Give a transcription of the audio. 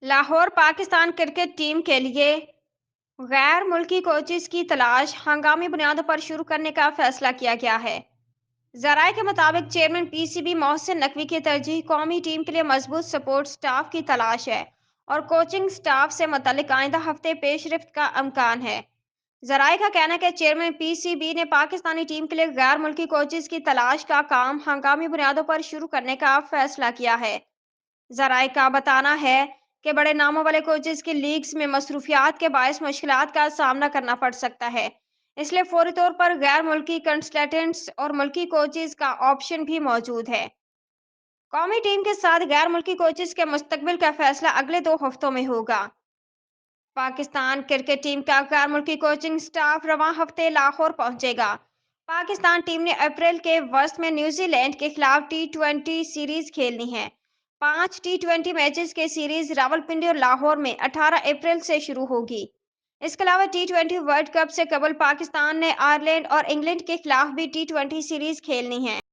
Lahore Pakistan cricket team کے لیے غیر ملکی کوچز کی تلاش ہنگامی بنیادوں پر شروع کرنے کا فیصلہ کیا گیا ہے۔ ذرائع کے مطابق chairman P C B Mohsin Naqvi کی ترجیح قومی ٹیم کے لیے مضبوط سپورٹ سٹاف کی تلاش ہے اور کوچنگ سٹاف سے متعلق آئندہ ہفتے پیش رفت کا امکان ہے۔ ذرائع کا کہنا ہے کہ چیئرمین پی سی بی نے پاکستانی ٹیم کے لیے غیر ملکی کوچز کی تلاش کا کام ہنگامی بنیادوں پر شروع کرنے کا فیصلہ کیا ہے۔ ذرائع کا بتانا ہے کہ بڑے ناموں والے کوچز کی لیگز میں مصروفیات کے باعث مشکلات کا سامنا کرنا پڑ سکتا ہے، اس لیے فوری طور پر غیر ملکی کنسلٹنٹس اور ملکی کوچز کا آپشن بھی موجود ہے۔ قومی ٹیم کے ساتھ غیر ملکی کوچز کے مستقبل کا فیصلہ اگلے 2 ہفتوں میں ہوگا۔ پاکستان کرکٹ ٹیم کا غیر ملکی کوچنگ سٹاف رواں ہفتے لاہور پہنچے گا۔ پاکستان ٹیم نے اپریل کے وسط میں نیوزی لینڈ کے خلاف ٹی20 سیریز کھیلنی ہے۔ 5 ٹی20 میچز کے سیریز راولپنڈی اور لاہور میں 18 اپریل سے شروع ہوگی۔ اس کے علاوہ ٹی20 ورلڈ کپ سے قبل پاکستان نے آئرلینڈ اور انگلینڈ کے خلاف بھی ٹی20 سیریز کھیلنی ہے۔